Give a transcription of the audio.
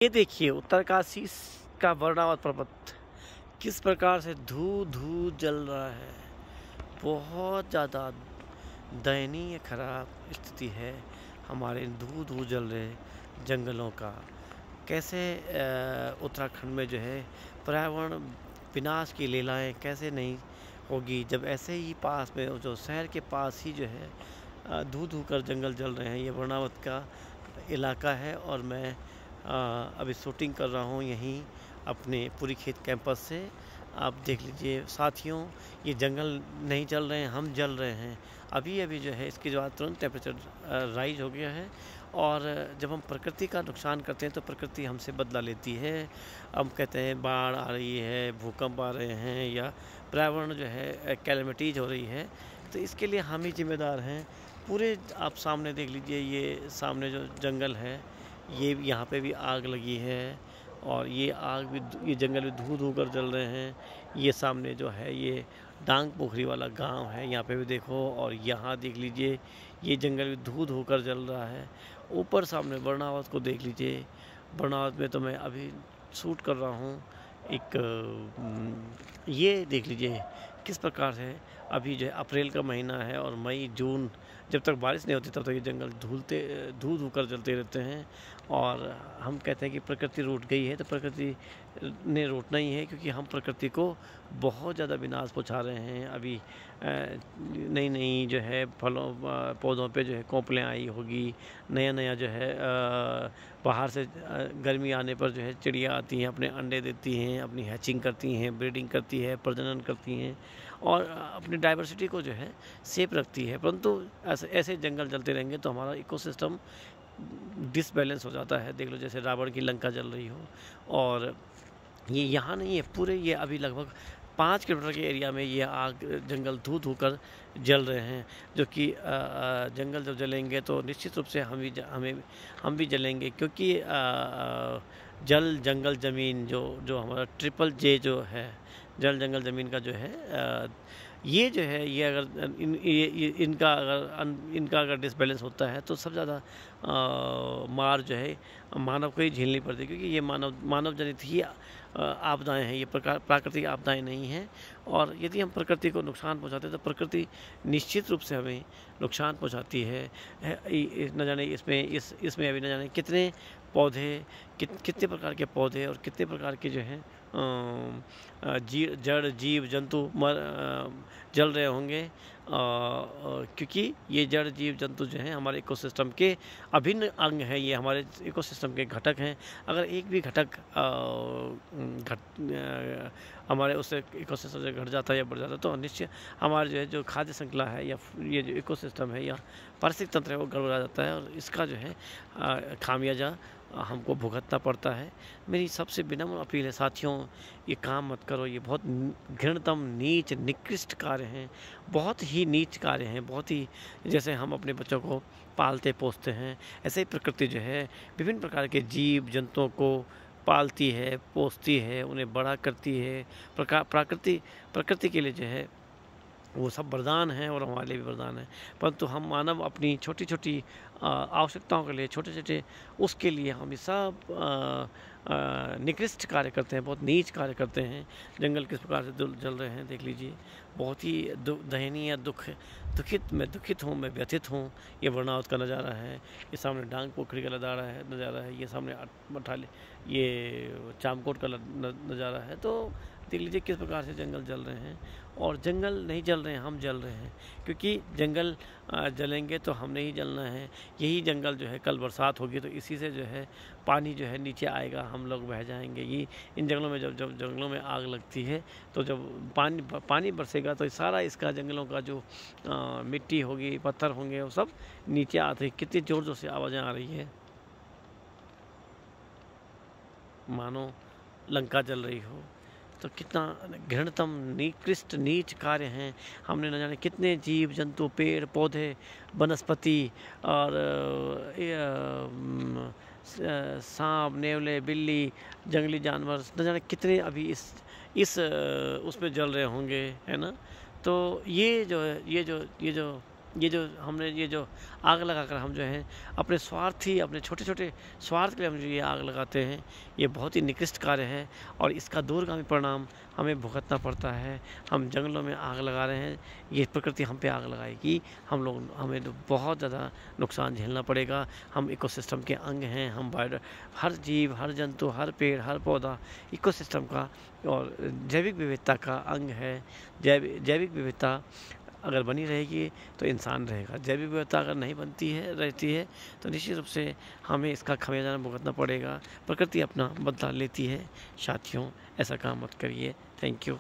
ये देखिए उत्तरकाशी का वर्णावत पर्वत किस प्रकार से धू धू जल रहा है। बहुत ज़्यादा दयनीय खराब स्थिति है हमारे धू धू जल रहे जंगलों का। कैसे उत्तराखंड में जो है पर्यावरण विनाश की लीलाएं कैसे नहीं होगी, जब ऐसे ही पास में जो शहर के पास ही जो है धू धू कर जंगल जल रहे हैं। ये वर्णावत का इलाका है और मैं अभी शूटिंग कर रहा हूँ यहीं अपने पूरी खेत कैंपस से। आप देख लीजिए साथियों, ये जंगल नहीं जल रहे हैं, हम जल रहे हैं। अभी अभी जो है इसके बाद तुरंत टेम्परेचर राइज हो गया है और जब हम प्रकृति का नुकसान करते हैं तो प्रकृति हमसे बदला लेती है। हम कहते हैं बाढ़ आ रही है, भूकंप आ रहे हैं या पर्यावरण जो है कैलेमिटीज हो रही है, तो इसके लिए हम ही जिम्मेदार हैं। पूरे आप सामने देख लीजिए, ये सामने जो जंगल है ये यहाँ पे भी आग लगी है और ये आग भी, ये जंगल भी धू धू कर जल रहे हैं। ये सामने जो है ये डांग पोखरी वाला गांव है, यहाँ पे भी देखो, और यहाँ देख लीजिए ये जंगल भी धू धू कर जल रहा है। ऊपर सामने वर्णावत को देख लीजिए। वर्णावत में तो मैं अभी शूट कर रहा हूँ ये देख लीजिए किस प्रकार से अभी जो है अप्रैल का महीना है और मई जून जब तक बारिश नहीं होती तब तक ये जंगल धू धू कर जलते रहते हैं। और हम कहते हैं कि प्रकृति रूठ गई है, तो प्रकृति ने रूठना ही है, क्योंकि हम प्रकृति को बहुत ज़्यादा विनाश पहुंचा रहे हैं। अभी नई नई जो है फलों पौधों पे जो है कोंपलें आई होगी, नया नया जो है बाहर से गर्मी आने पर जो है चिड़िया आती हैं, अपने अंडे देती हैं, अपनी हैचिंग करती हैं, ब्रीडिंग करती है, प्रजनन करती हैं और अपनी डाइवर्सिटी को जो है सेफ रखती है। परंतु ऐसे जंगल जलते रहेंगे तो हमारा इकोसिस्टम डिसबैलेंस हो जाता है। देख लो जैसे रावण की लंका जल रही हो, और ये यहाँ नहीं है, पूरे ये अभी लगभग 5 किलोमीटर के एरिया में ये आग जंगल धू धू कर जल रहे हैं। जो कि जंगल जब जलेंगे तो निश्चित रूप से हम भी जलेंगे, क्योंकि जल जंगल ज़मीन जो हमारा ट्रिपल जे जो है, जल जंगल ज़मीन का जो है ये जो है ये अगर इनका अगर डिसबैलेंस होता है तो सबसे ज़्यादा मार जो है मानव को ही झेलनी पड़ती है, क्योंकि ये मानव जनित ही आपदाएं हैं, ये प्राकृतिक आपदाएं नहीं हैं। और यदि हम प्रकृति को नुकसान पहुंचाते हैं तो प्रकृति निश्चित रूप से हमें नुकसान पहुंचाती है। न जाने इसमें अभी न जाने कितने पौधे, कितने प्रकार के पौधे और कितने प्रकार के जो हैं जड़ जीव जंतु जल रहे होंगे, क्योंकि ये जड़ जीव जंतु जो हैं हमारे इकोसिस्टम के अभिन्न अंग हैं, ये हमारे इकोसिस्टम के घटक हैं। अगर एक भी घटक हमारे उससे इकोसिस्टम से घट जाता है या बढ़ जाता है तो निश्चय हमारे जो है जो खाद्य श्रृंखला है या ये जो इकोसिस्टम है या पारिस्थितिक तंत्र है वो गड़बड़ा जाता है, और इसका जो है खामियाजा हमको भुगतना पड़ता है। मेरी सबसे विनम्र अपील है साथियों, ये काम मत करो, ये बहुत घृणतम नीच निकृष्ट कार्य हैं, बहुत ही नीच कार्य हैं। बहुत ही, जैसे हम अपने बच्चों को पालते पोसते हैं ऐसे ही प्रकृति जो है विभिन्न प्रकार के जीव जंतुओं को पालती है, पोसती है, उन्हें बड़ा करती है। प्रकृति के लिए जो है वो सब वरदान हैं और हमारे लिए भी वरदान है। परंतु हम मानव अपनी छोटी छोटी आवश्यकताओं के लिए, छोटे छोटे उसके लिए हम ये सब निकृष्ट कार्य करते हैं, बहुत नीच कार्य करते हैं। जंगल किस प्रकार से जल रहे हैं देख लीजिए। बहुत ही दयनीय मैं दुखित हूँ, मैं व्यथित हूँ। ये वर्णावत का नज़ारा है, ये सामने डांग पोखरी का नज़ारा है, ये सामने मठाली ये चामकोट का नज़ारा है। तो देख लीजिए किस प्रकार से जंगल जल रहे हैं। और जंगल नहीं जल रहे हैं, हम जल रहे हैं, क्योंकि जंगल जलेंगे तो हमने ही जलना है। यही जंगल जो है कल बरसात होगी तो इसी से जो है पानी जो है नीचे आएगा, हम लोग बह जाएंगे। ये इन जंगलों में जब जंगलों में आग लगती है तो जब पानी बरसेगा तो सारा इसका जंगलों का जो मिट्टी होगी, पत्थर होंगे, वो सब नीचे आते हैं। कितनी ज़ोर ज़ोर से आवाज़ें आ रही है, मानो लंका जल रही हो। तो कितना घृणतम निकृष्ट नीच कार्य हैं। हमने न जाने कितने जीव जंतु, पेड़ पौधे, वनस्पति और सांप, नेवले, बिल्ली, जंगली जानवर न जाने कितने अभी उसमें जल रहे होंगे, है ना। तो ये जो ये जो आग लगाकर हम जो है अपने अपने छोटे-छोटे स्वार्थ के लिए हम जो ये आग लगाते हैं, ये बहुत ही निकृष्ट कार्य है और इसका दूरगामी परिणाम हमें भुगतना पड़ता है। हम जंगलों में आग लगा रहे हैं, ये प्रकृति हम पे आग लगाएगी। हमें तो बहुत ज़्यादा नुकसान झेलना पड़ेगा। हम इकोसिस्टम के अंग हैं, हम हर जीव, हर जंतु, हर पेड़, हर पौधा इकोसिस्टम का और जैविक विविधता का अंग है। जैविक विविधता अगर बनी रहेगी तो इंसान रहेगा। जैविक विविधता अगर नहीं रहती है तो निश्चित रूप से हमें इसका खमियाजा भुगतना पड़ेगा। प्रकृति अपना बदला लेती है। साथियों, ऐसा काम मत करिए। Thank you.